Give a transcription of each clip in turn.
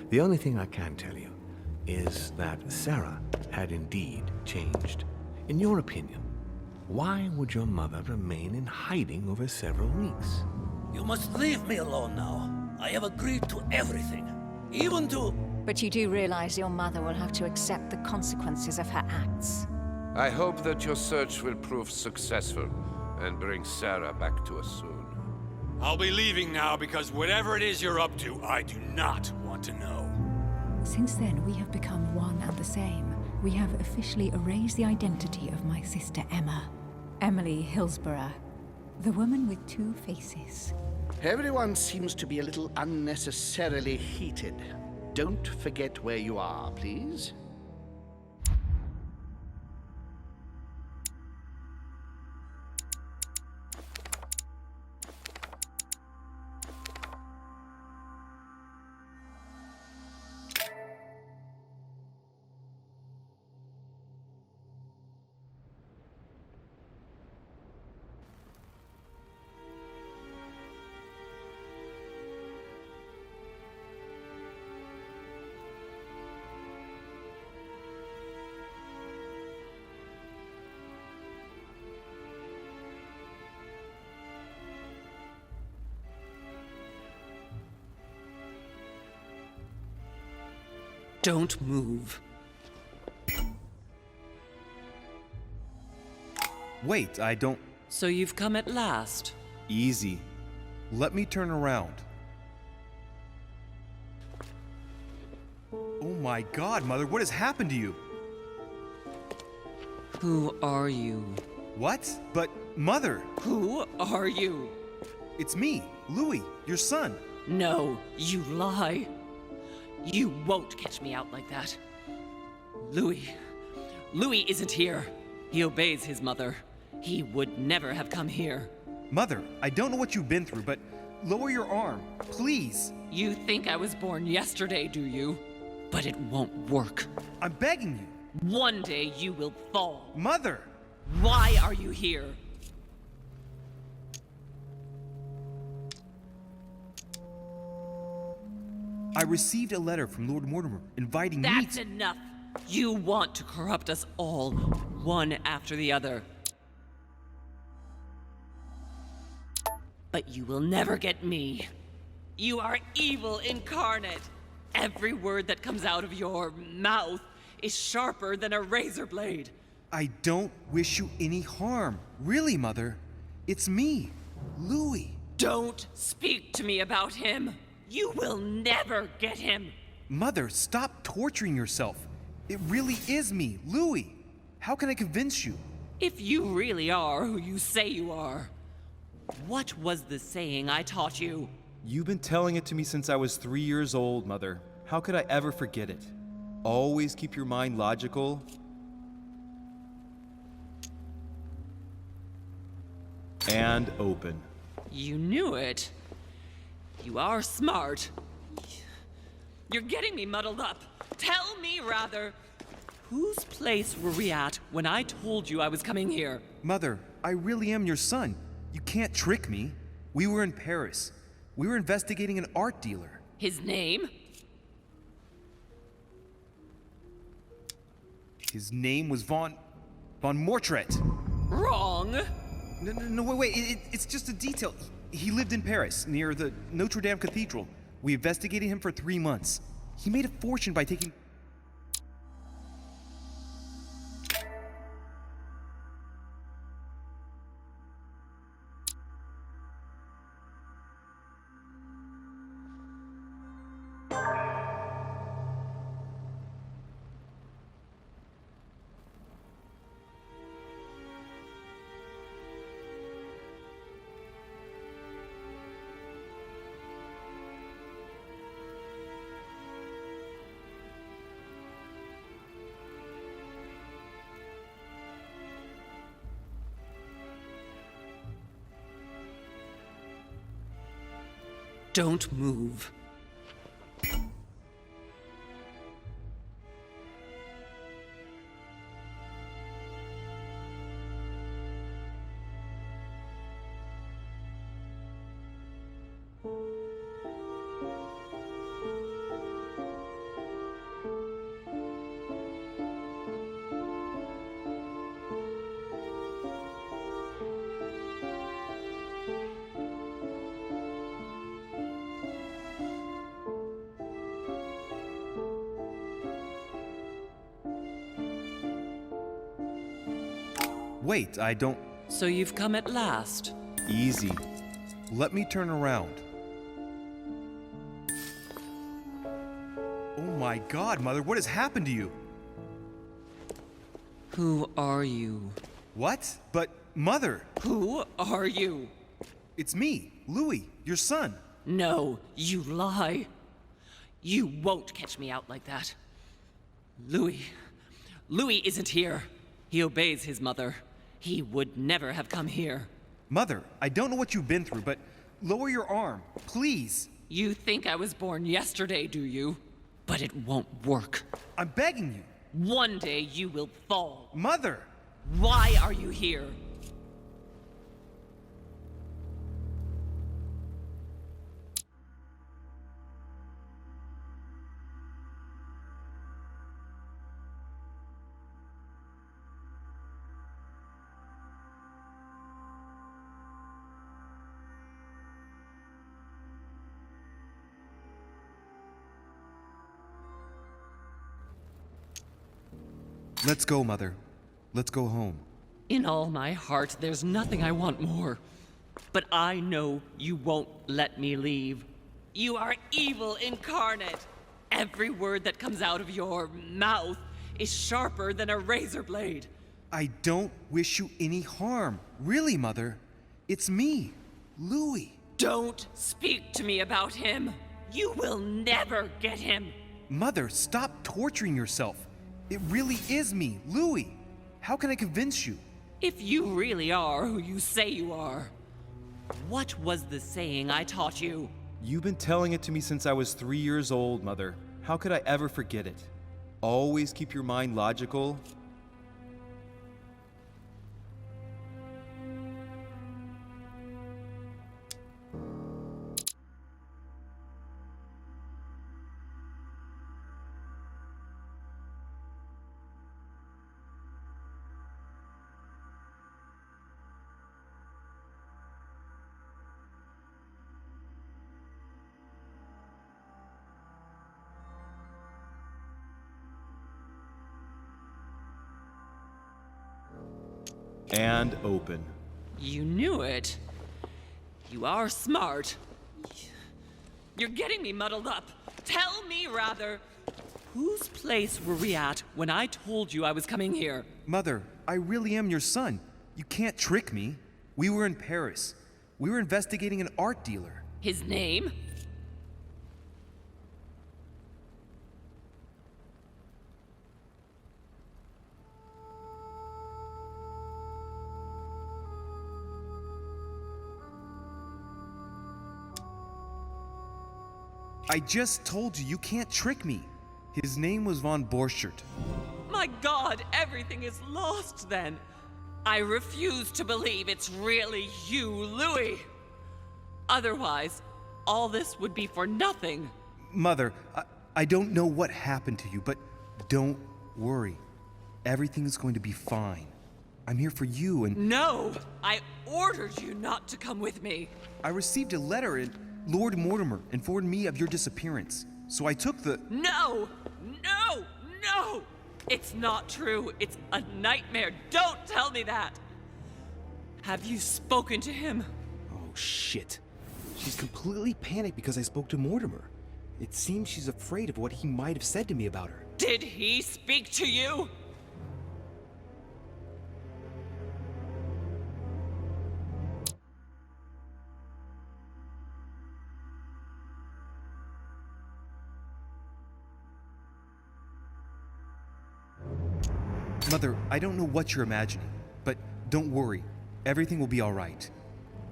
The only thing I can tell you is that Sarah had indeed changed. In your opinion, why would your mother remain in hiding over several weeks? You must leave me alone now. I have agreed to everything, even to... But you do realize your mother will have to accept the consequences of her acts. I hope that your search will prove successful and bring Sarah back to us soon. I'll be leaving now because whatever it is you're up to, I do not want to know. Since then, we have become one and the same. We have officially erased the identity of my sister Emma. Emily Hillsborough. The woman with two faces. Everyone seems to be a little unnecessarily heated. Don't forget where you are, please. Don't move. Wait, I don't... So you've come at last. Easy. Let me turn around. Oh my God, Mother, what has happened to you? Who are you? What? But, Mother! Who are you? It's me, Louis, your son. No, you lie. You won't catch me out like that. Louis isn't here. He obeys his mother. He would never have come here. Mother, I don't know what you've been through, but lower your arm, please. You think I was born yesterday, do you? But it won't work. I'm begging you. One day you will fall. Mother! Why are you here? I received a letter from Lord Mortimer inviting me That's enough! You want to corrupt us all, one after the other. But you will never get me. You are evil incarnate. Every word that comes out of your mouth is sharper than a razor blade. I don't wish you any harm. Really, Mother. It's me, Louis. Don't speak to me about him. You will never get him. Mother, stop torturing yourself. It really is me, Louis. How can I convince you? If you really are who you say you are, what was the saying I taught you? You've been telling it to me since I was 3 years old, Mother. How could I ever forget it? Always keep your mind logical. And open. You knew it. You are smart. You're getting me muddled up. Tell me, rather, whose place were we at when I told you I was coming here? Mother, I really am your son. You can't trick me. We were in Paris. We were investigating an art dealer. His name? His name was von Mortret. Wrong. No, wait, it's just a detail. He lived in Paris, near the Notre Dame Cathedral. We investigated him for 3 months. He made a fortune by taking... Don't move. Wait, I don't... So you've come at last. Easy. Let me turn around. Oh my God, Mother, what has happened to you? Who are you? What? But, Mother, Who are you? it's me, Louis, your son. No, you lie. You won't catch me out like that. Louis isn't here. He obeys his mother. He would never have come here. Mother, I don't know what you've been through, but lower your arm, please. You think I was born yesterday, do you? But it won't work. I'm begging you. One day you will fall. Mother! Why are you here? Let's go, Mother. Let's go home. In all my heart, there's nothing I want more. But I know you won't let me leave. You are evil incarnate. Every word that comes out of your mouth is sharper than a razor blade. I don't wish you any harm. Really, Mother. It's me, Louis. Don't speak to me about him. You will never get him. Mother, stop torturing yourself. It really is me, Louis. How can I convince you? If you really are who you say you are, what was the saying I taught you? You've been telling it to me since I was 3 years old, Mother. How could I ever forget it? Always keep your mind logical. And open. You knew it. You are smart. You're getting me muddled up. Tell me, rather, whose place were we at when I told you I was coming here? Mother, I really am your son. You can't trick me. We were in Paris. We were investigating an art dealer. His name? I just told you, you can't trick me. His name was von Borchert. My God, everything is lost then. I refuse to believe it's really you, Louis. Otherwise, all this would be for nothing. Mother, I don't know what happened to you, but don't worry. Everything's going to be fine. I'm here for you and... No! I ordered you not to come with me. I received a letter and Lord Mortimer informed me of your disappearance. So I took the... No! No! No! It's not true. It's a nightmare. Don't tell me that. Have you spoken to him? Oh, shit. She's completely panicked because I spoke to Mortimer. It seems she's afraid of what he might have said to me about her. Did he speak to you? Mother, I don't know what you're imagining, but don't worry. Everything will be all right.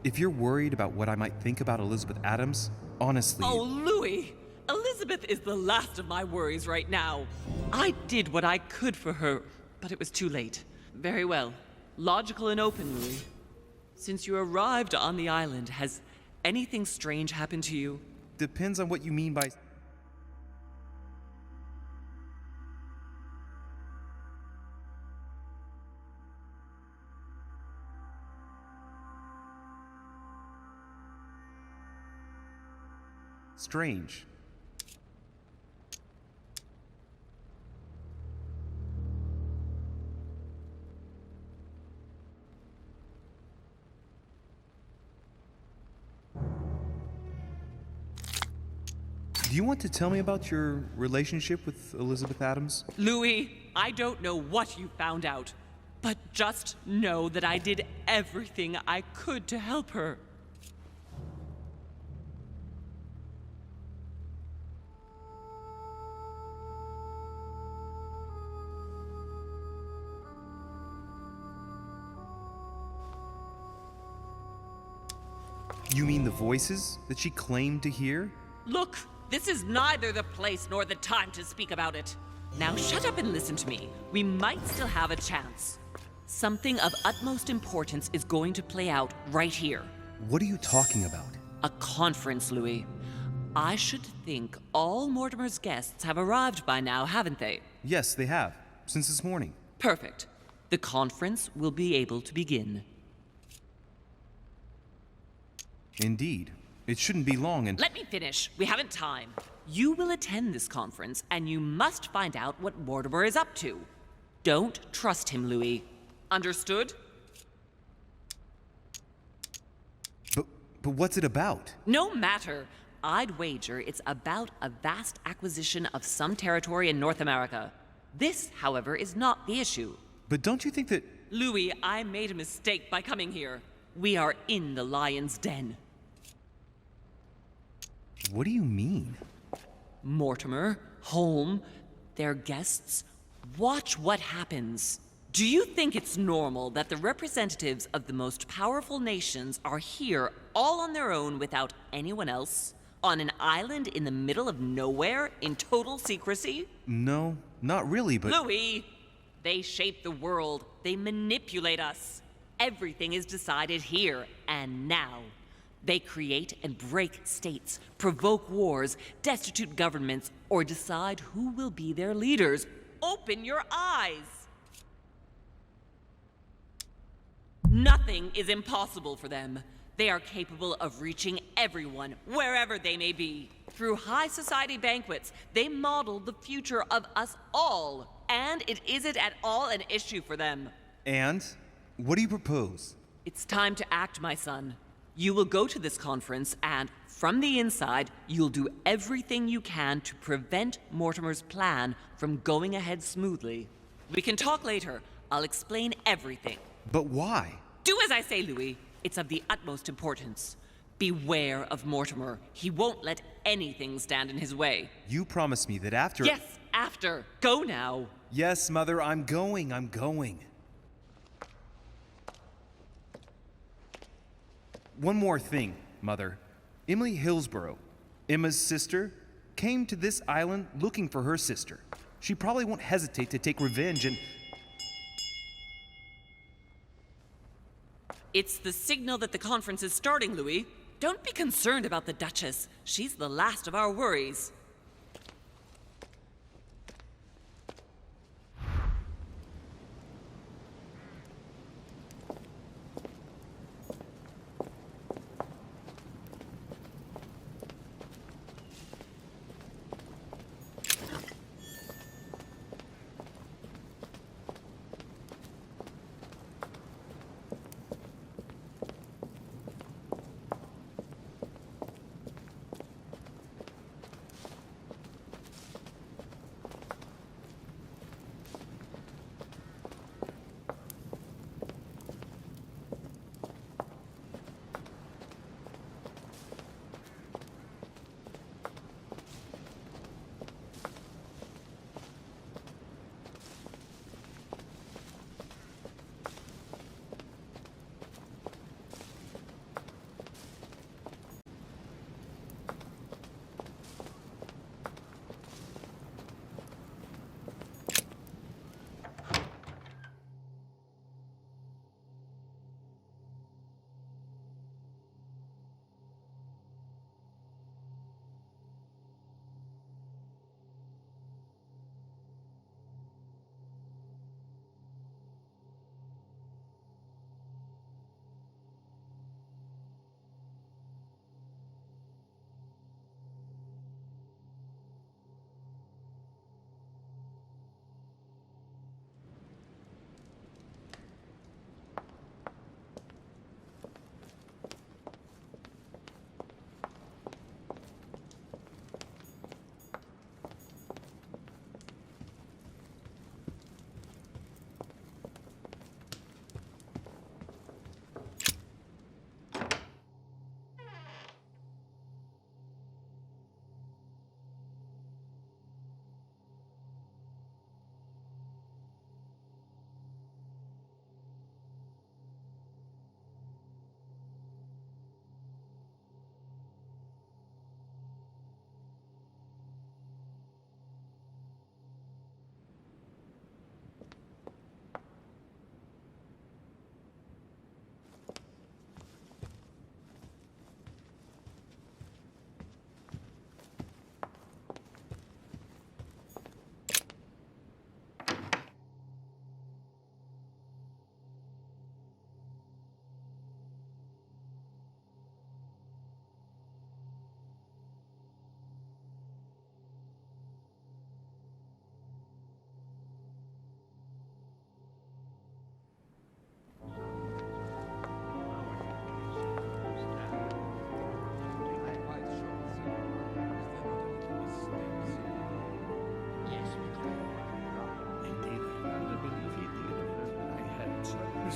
If you're worried about what I might think about Elizabeth Adams, honestly... Oh, Louis! Elizabeth is the last of my worries right now. I did what I could for her, but it was too late. Very well. Logical and open, Louis. Since you arrived on the island, has anything strange happened to you? Depends on what you mean by... strange. Do you want to tell me about your relationship with Elizabeth Adams? Louis, I don't know what you found out, but just know that I did everything I could to help her. You mean the voices that she claimed to hear? Look, this is neither the place nor the time to speak about it. Now shut up and listen to me. We might still have a chance. Something of utmost importance is going to play out right here. What are you talking about? A conference, Louis. I should think all Mortimer's guests have arrived by now, haven't they? Yes, they have. Since this morning. Perfect. The conference will be able to begin. Indeed. It shouldn't be long and— Let me finish. We haven't time. You will attend this conference, and you must find out what Mortimer is up to. Don't trust him, Louis. Understood? But what's it about? No matter. I'd wager it's about a vast acquisition of some territory in North America. This, however, is not the issue. But don't you think that— Louis, I made a mistake by coming here. We are in the lion's den. What do you mean? Mortimer, Holm, their guests. Watch what happens. Do you think it's normal that the representatives of the most powerful nations are here all on their own without anyone else? On an island in the middle of nowhere in total secrecy? No, not really, but— Louis! They shape the world. They manipulate us. Everything is decided here and now. They create and break states, provoke wars, destitute governments, or decide who will be their leaders. Open your eyes! Nothing is impossible for them. They are capable of reaching everyone, wherever they may be. Through high society banquets, they model the future of us all. And it isn't at all an issue for them. And? What do you propose? It's time to act, my son. You will go to this conference, and from the inside, you'll do everything you can to prevent Mortimer's plan from going ahead smoothly. We can talk later. I'll explain everything. But why? Do as I say, Louis. It's of the utmost importance. Beware of Mortimer. He won't let anything stand in his way. You promised me that after— Yes, after. Go now. Yes, Mother, I'm going. One more thing, Mother. Emily Hillsborough, Emma's sister, came to this island looking for her sister. She probably won't hesitate to take revenge and— It's the signal that the conference is starting, Louis. Don't be concerned about the Duchess. She's the last of our worries.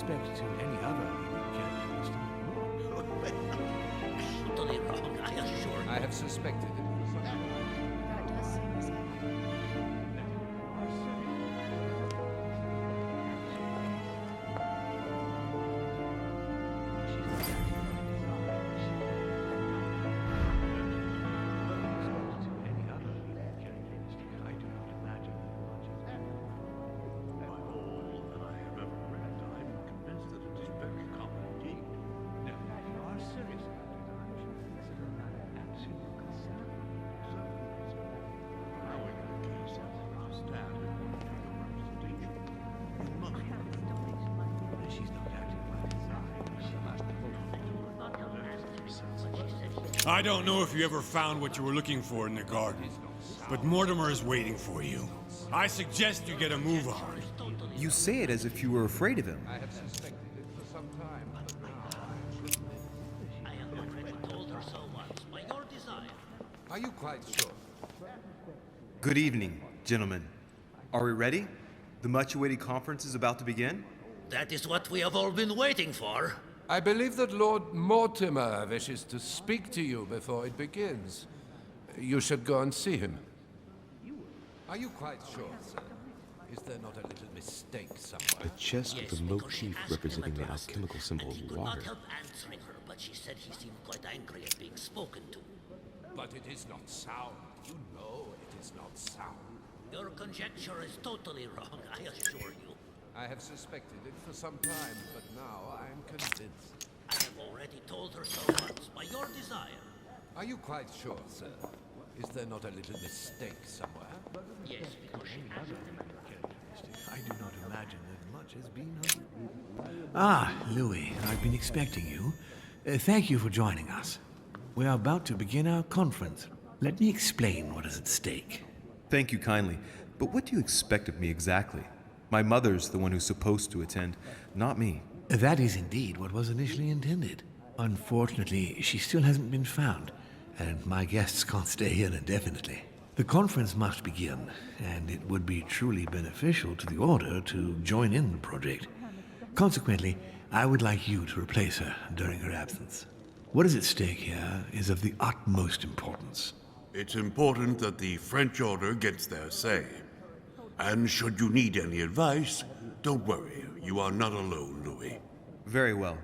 respect to any other catalyst in the world. Totally wrong, I assure you. I have suspected it. That does seem the same. I don't know if you ever found what you were looking for in the garden, but Mortimer is waiting for you. I suggest you get a move on. You say it as if you were afraid of him. I have suspected it for some time, but now I have already told her so once, by your desire. Are you quite sure? Good evening, gentlemen. Are we ready? The much-awaited conference is about to begin? That is what we have all been waiting for. I believe that Lord Mortimer wishes to speak to you before it begins. You should go and see him. Are you quite sure, sir? Is there not a little mistake somewhere? A chest with a motif representing the alchemical symbol and he of could water. not help answering her, but she said he seemed quite angry at being spoken to. But it is not sound. You know it is not sound. Your conjecture is totally wrong, I assure you. I have suspected it for some time, but now I am convinced. I have already told her so once, by your desire. Are you quite sure, sir? Is there not a little mistake somewhere? Yes, because she asked him. I do not imagine that much has been done. Ah, Louis, I've been expecting you. Thank you for joining us. We are about to begin our conference. Let me explain what is at stake. Thank you kindly, but what do you expect of me exactly? My mother's the one who's supposed to attend, not me. That is indeed what was initially intended. Unfortunately, she still hasn't been found, and my guests can't stay here indefinitely. The conference must begin, and it would be truly beneficial to the Order to join in the project. Consequently, I would like you to replace her during her absence. What is at stake here is of the utmost importance. It's important that the French Order gets their say. And should you need any advice, don't worry. You are not alone, Louis. Very well.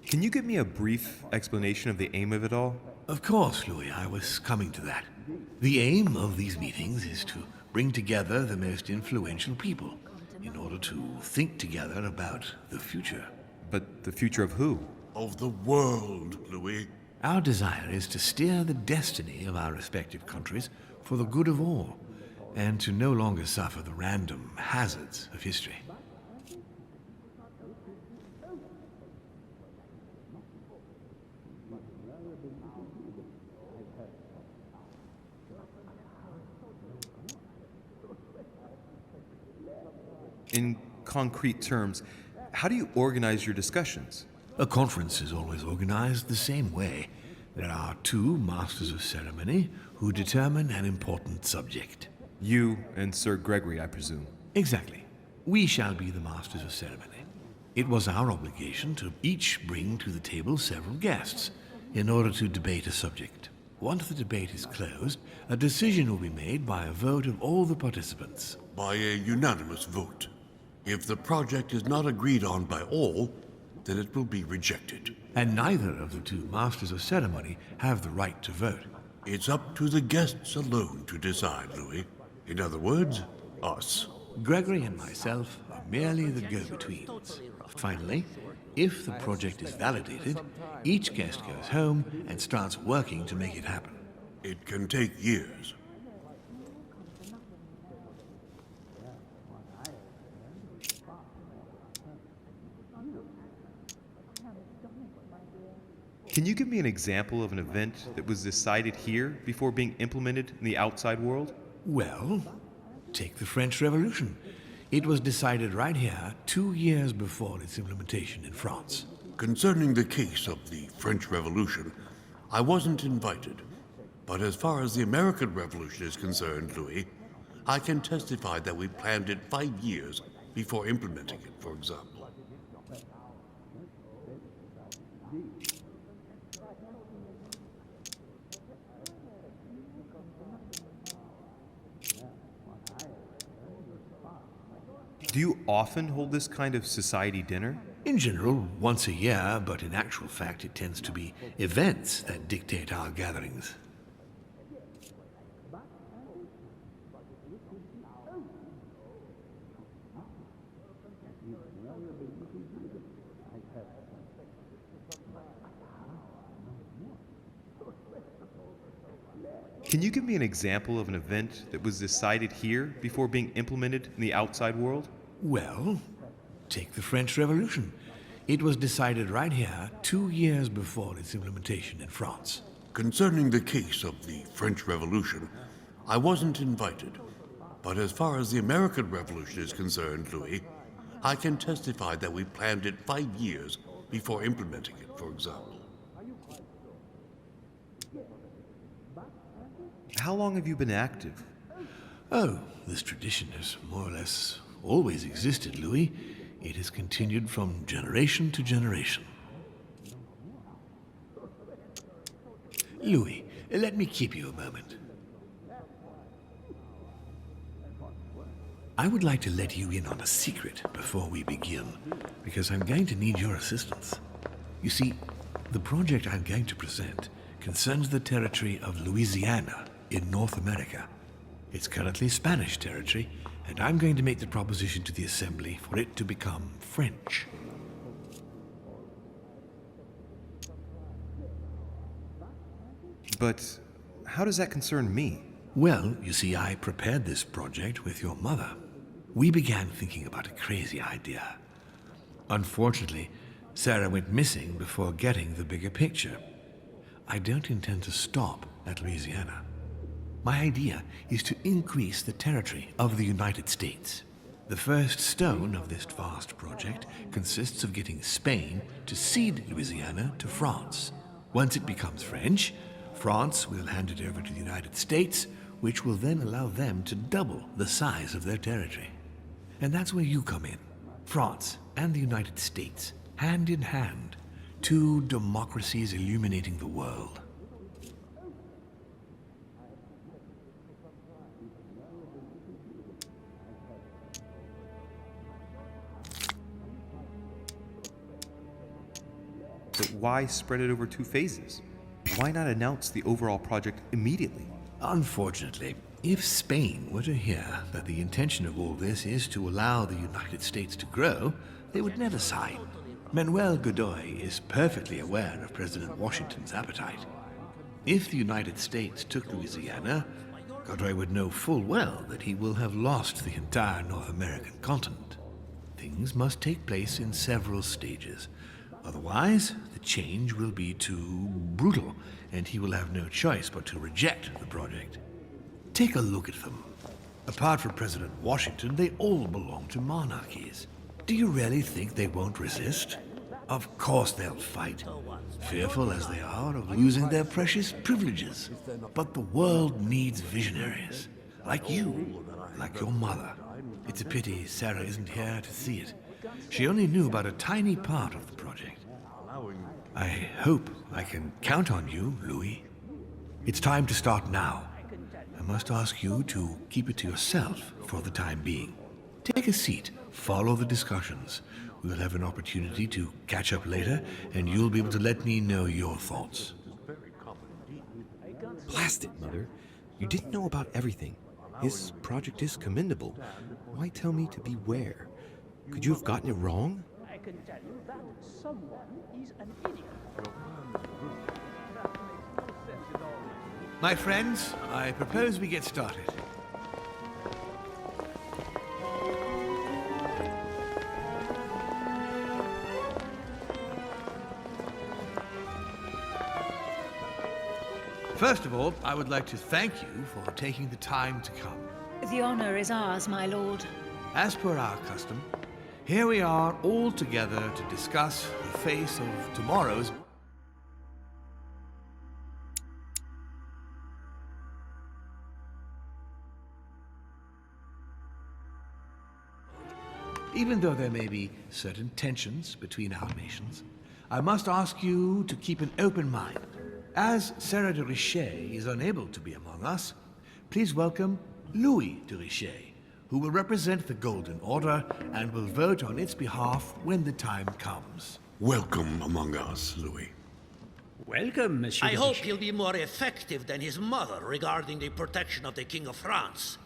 Can you give me a brief explanation of the aim of it all? Of course, Louis, I was coming to that. The aim of these meetings is to bring together the most influential people in order to think together about the future. But the future of who? Of the world, Louis. Our desire is to steer the destiny of our respective countries for the good of all, and to no longer suffer the random hazards of history. In concrete terms, how do you organize your discussions? A conference is always organized the same way. There are two masters of ceremony who determine an important subject. You and Sir Gregory, I presume. Exactly. We shall be the masters of ceremony. It was our obligation to each bring to the table several guests in order to debate a subject. Once the debate is closed, a decision will be made by a vote of all the participants. By a unanimous vote. If the project is not agreed on by all, then it will be rejected. And neither of the two masters of ceremony have the right to vote. It's up to the guests alone to decide, Louis. In other words, us. Gregory and myself are merely the go-betweens. Finally, if the project is validated, each guest goes home and starts working to make it happen. It can take years. Can you give me an example of an event that was decided here before being implemented in the outside world? Well, take the French Revolution. It was decided right here 2 years before its implementation in France. Concerning the case of the French Revolution, I wasn't invited. But as far as the American Revolution is concerned, Louis, I can testify that we planned it 5 years before implementing it, for example. Do you often hold this kind of society dinner? In general, once a year, but in actual fact it tends to be events that dictate our gatherings. Can you give me an example of an event that was decided here before being implemented in the outside world? Well, take the French Revolution. It was decided right here 2 years before its implementation in France. Concerning the case of the French Revolution, I wasn't invited. But as far as the American Revolution is concerned, Louis, I can testify that we planned it 5 years before implementing it, for example. How long have you been active? Oh, this tradition has more or less always existed, Louis. It has continued from generation to generation. Louis, let me keep you a moment. I would like to let you in on a secret before we begin, because I'm going to need your assistance. You see, the project I'm going to present concerns the territory of Louisiana in North America. It's currently Spanish territory, and I'm going to make the proposition to the Assembly for it to become French. But how does that concern me? Well, you see, I prepared this project with your mother. We began thinking about a crazy idea. Unfortunately, Sarah went missing before getting the bigger picture. I don't intend to stop at Louisiana. My idea is to increase the territory of the United States. The first stone of this vast project consists of getting Spain to cede Louisiana to France. Once it becomes French, France will hand it over to the United States, which will then allow them to double the size of their territory. And that's where you come in. France and the United States, hand in hand, two democracies illuminating the world. But why spread it over 2 phases? Why not announce the overall project immediately? Unfortunately, if Spain were to hear that the intention of all this is to allow the United States to grow, they would never sign. Manuel Godoy is perfectly aware of President Washington's appetite. If the United States took Louisiana, Godoy would know full well that he will have lost the entire North American continent. Things must take place in several stages. Otherwise, the change will be too brutal, and he will have no choice but to reject the project. Take a look at them. Apart from President Washington, they all belong to monarchies. Do you really think they won't resist? Of course they'll fight, fearful as they are of losing their precious privileges. But the world needs visionaries, like you, like your mother. It's a pity Sarah isn't here to see it. She only knew about a tiny part of the project. I hope I can count on you, Louis. It's time to start now. I must ask you to keep it to yourself for the time being. Take a seat, follow the discussions. We will have an opportunity to catch up later, and you'll be able to let me know your thoughts. Blast it, Mother. You didn't know about everything. His project is commendable. Why tell me to beware? Could you have gotten it wrong? I can tell you that someone is an idiot. My friends, I propose we get started. First of all, I would like to thank you for taking the time to come. The honor is ours, my lord. As per our custom, here we are all together to discuss the face of tomorrow's... Even though there may be certain tensions between our nations, I must ask you to keep an open mind. As Sarah de Richet is unable to be among us, please welcome Louis de Richet, who will represent the Golden Order and will vote on its behalf when the time comes. Welcome among us, Louis. Welcome, Monsieur. I hope he'll be more effective than his mother regarding the protection of the King of France.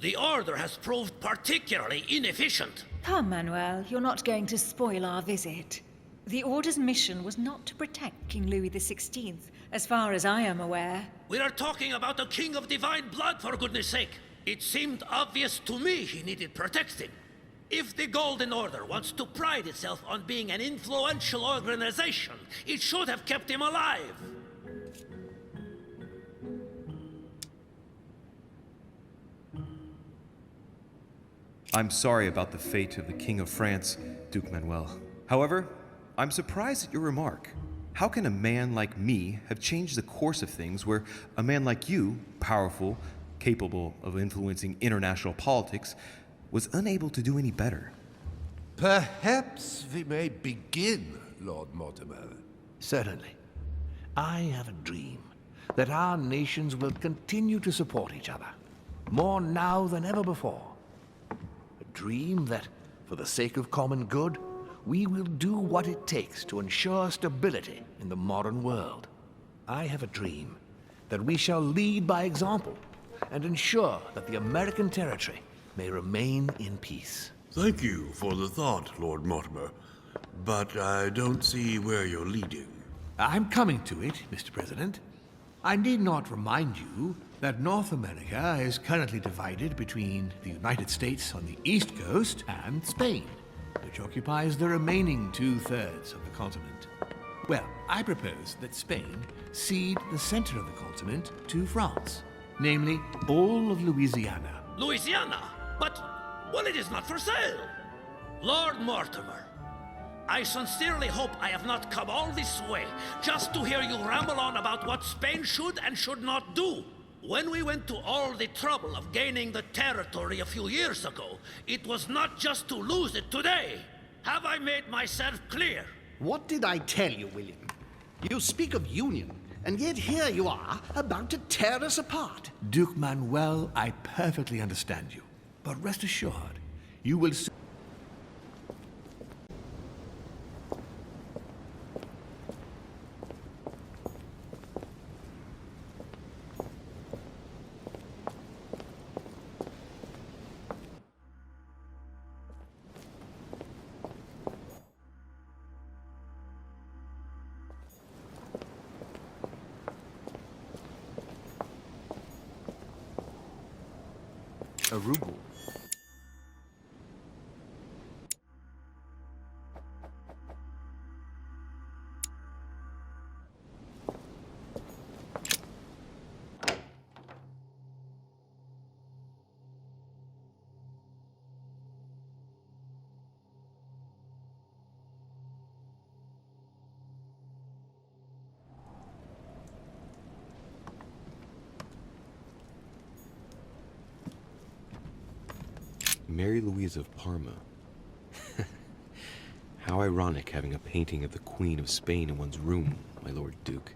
The Order has proved particularly inefficient. Come, Manuel, you're not going to spoil our visit. The Order's mission was not to protect King Louis XVI, as far as I am aware. We are talking about a king of divine blood, for goodness sake. It seemed obvious to me he needed protecting. If the Golden Order wants to pride itself on being an influential organization, it should have kept him alive. I'm sorry about the fate of the King of France, Duke Manuel. However, I'm surprised at your remark. How can a man like me have changed the course of things where a man like you, powerful, capable of influencing international politics, was unable to do any better? Perhaps we may begin, Lord Mortimer. Certainly. I have a dream that our nations will continue to support each other, more now than ever before. A dream that, for the sake of common good, we will do what it takes to ensure stability in the modern world. I have a dream that we shall lead by example and ensure that the American territory may remain in peace. Thank you for the thought, Lord Mortimer, but I don't see where you're leading. I'm coming to it, Mr. President. I need not remind you that North America is currently divided between the United States on the East Coast and Spain, which occupies the remaining 2/3 of the continent. Well, I propose that Spain cede the center of the continent to France, namely all of Louisiana. Louisiana? But, well, it is not for sale. Lord Mortimer, I sincerely hope I have not come all this way just to hear you ramble on about what Spain should and should not do. When we went to all the trouble of gaining the territory a few years ago, it was not just to lose it today. Have I made myself clear? What did I tell you, William? You speak of union, and yet here you are, about to tear us apart. Duke Manuel, I perfectly understand you. But rest assured, you will soon... a ruble. Mary Louise of Parma. How ironic having a painting of the Queen of Spain in one's room, my Lord Duke.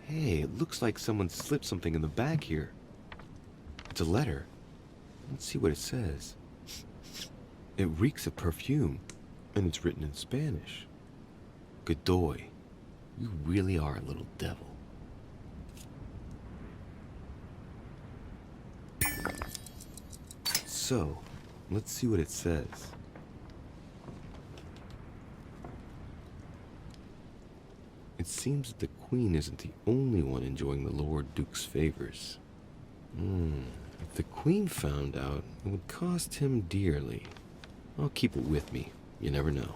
Hey, it looks like someone slipped something in the bag here. It's a letter. Let's see what it says. It reeks of perfume. And it's written in Spanish. Godoy, you really are a little devil. So, let's see what it says. It seems that the Queen isn't the only one enjoying the Lord Duke's favors. If the Queen found out, it would cost him dearly. I'll keep it with me. You never know.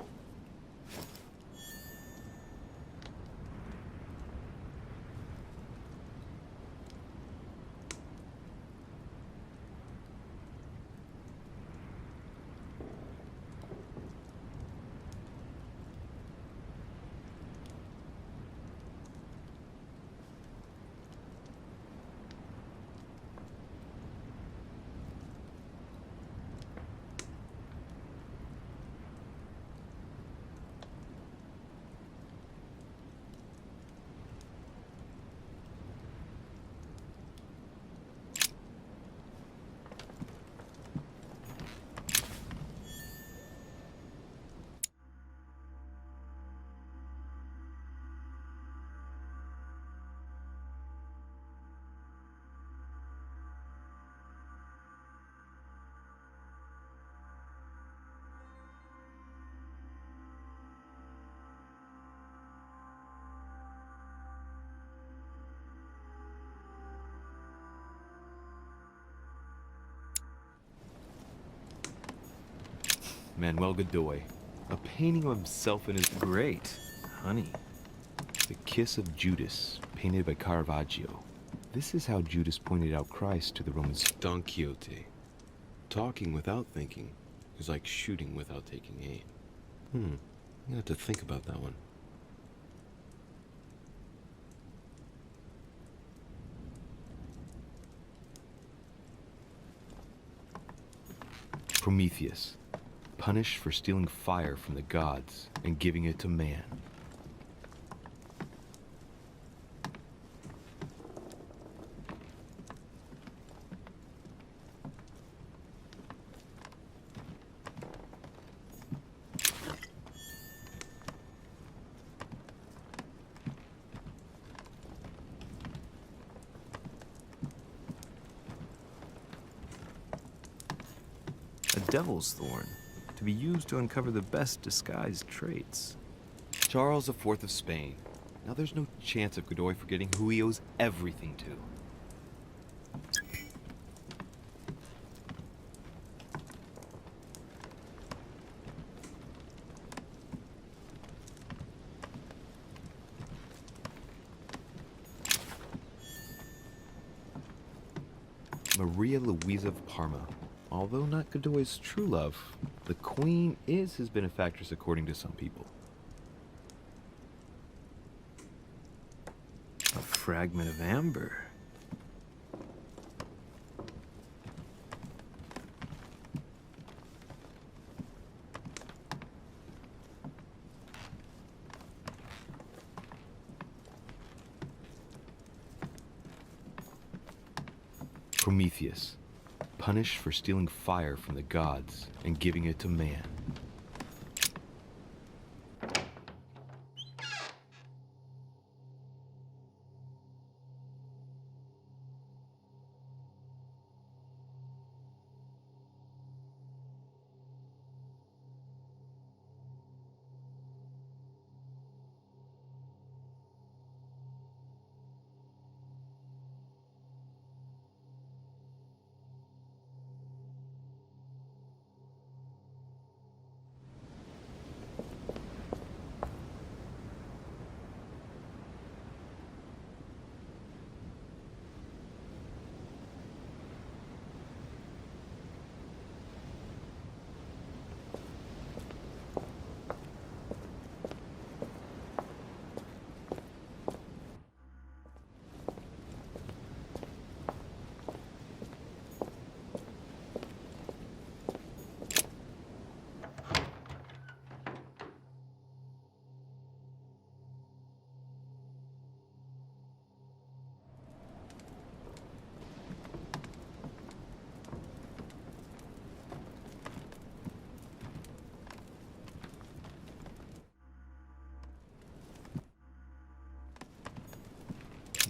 Manuel Godoy. A painting of himself in his... Great. Honey. The Kiss of Judas, painted by Caravaggio. This is how Judas pointed out Christ to the Romans. Don Quixote. Talking without thinking is like shooting without taking aim. I'm gonna have to think about that one. Prometheus, punished for stealing fire from the gods and giving it to man. A devil's thorn, to be used to uncover the best disguised traits. Charles IV of Spain. Now there's no chance of Godoy forgetting who he owes everything to. Maria Louisa of Parma. Although not Godoy's true love, the Queen is his benefactress according to some people. A fragment of amber. Prometheus, punished for stealing fire from the gods and giving it to man.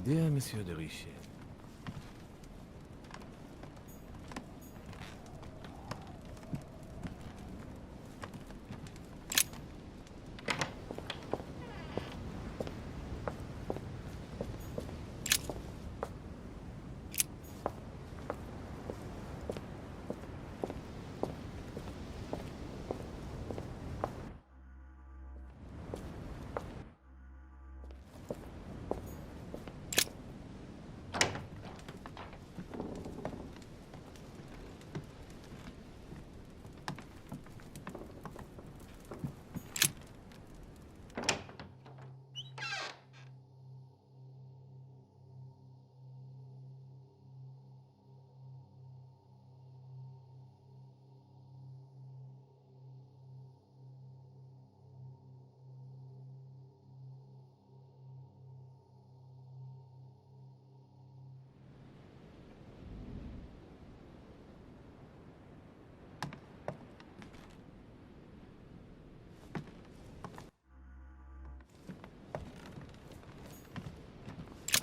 Dear Monsieur de Richet,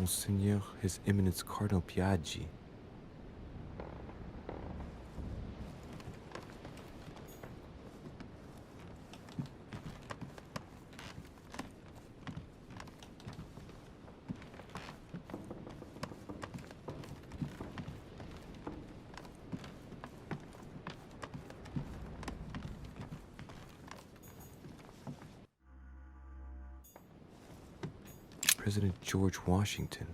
Monseigneur, His Eminence Cardinal Piaggi. President George Washington.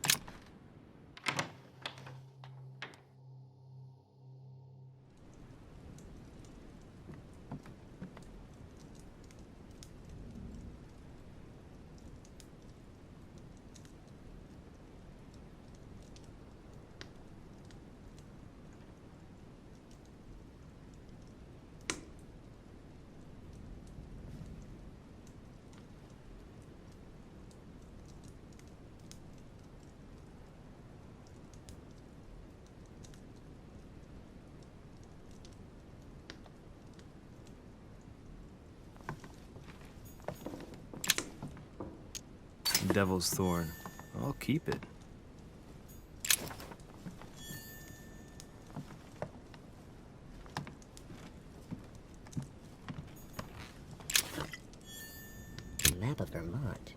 Devil's Thorn. I'll keep it. A map of Vermont.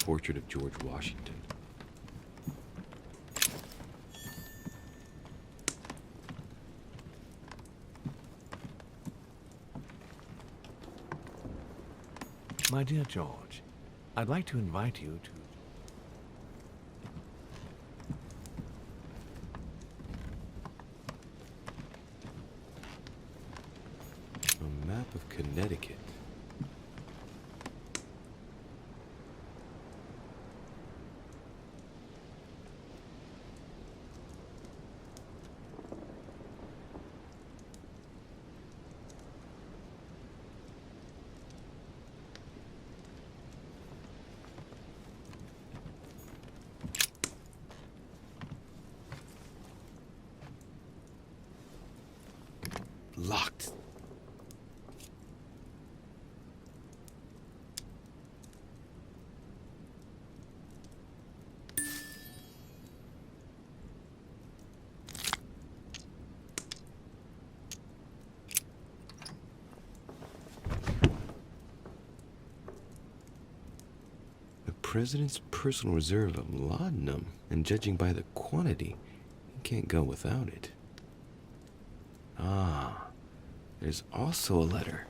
Portrait of George Washington. My dear George, I'd like to invite you to... A map of Connecticut. Locked. The president's personal reserve of laudanum, and judging by the quantity, he can't go without it. Ah, there's also a letter.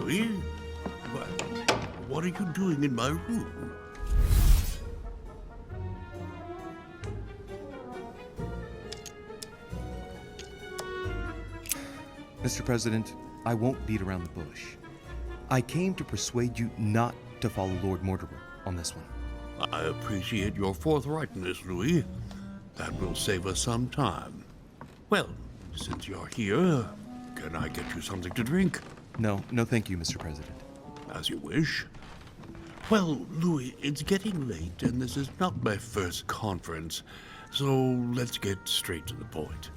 Louis? What are you doing in my room? Mr. President, I won't beat around the bush. I came to persuade you not to follow Lord Mortimer on this one. I appreciate your forthrightness, Louis. That will save us some time. Well, since you're here, can I get you something to drink? No, thank you, Mr. President. As you wish. Well, Louis, it's getting late, and this is not my first conference, so let's get straight to the point.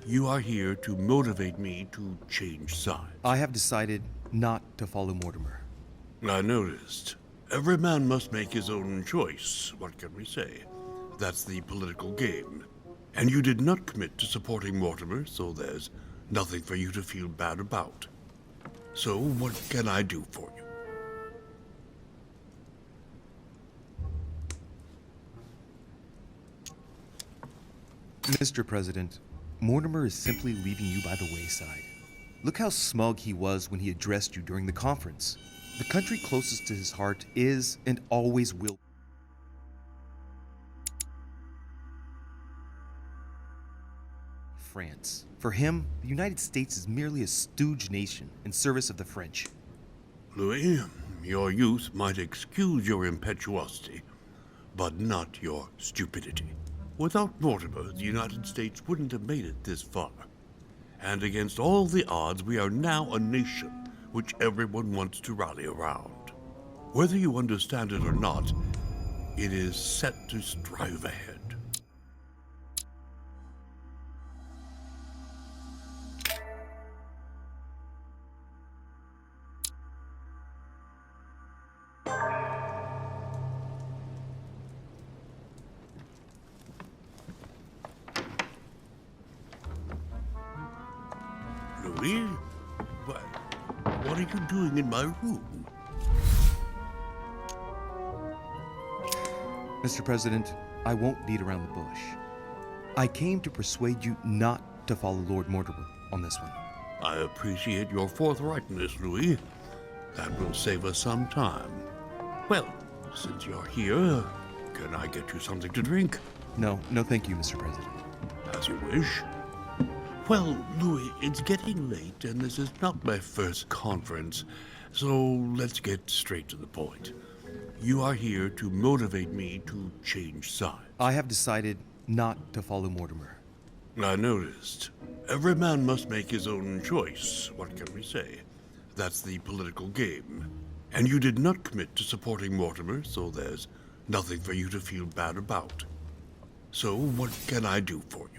You are here to motivate me to change sides. I have decided not to follow Mortimer. I noticed. Every man must make his own choice. What can we say? That's the political game. And you did not commit to supporting Mortimer, so there's nothing for you to feel bad about. So, what can I do for you? Mr. President, Mortimer is simply leaving you by the wayside. Look how smug he was when he addressed you during the conference. The country closest to his heart is and always will be France. For him, the United States is merely a stooge nation in service of the French. Louis, your youth might excuse your impetuosity, but not your stupidity. Without Mortimer, the United States wouldn't have made it this far. And against all the odds, we are now a nation which everyone wants to rally around. Whether you understand it or not, it is set to strive ahead. Louis? What are you doing in my room? Mr. President, I won't beat around the bush. I came to persuade you not to follow Lord Mortimer on this one. I appreciate your forthrightness, Louis. That will save us some time. Well, since you're here, can I get you something to drink? No, thank you, Mr. President. As you wish. Well, Louis, it's getting late, and this is not my first conference, so let's get straight to the point. You are here to motivate me to change sides. I have decided not to follow Mortimer. I noticed. Every man must make his own choice. What can we say? That's the political game. And you did not commit to supporting Mortimer, so there's nothing for you to feel bad about. So what can I do for you?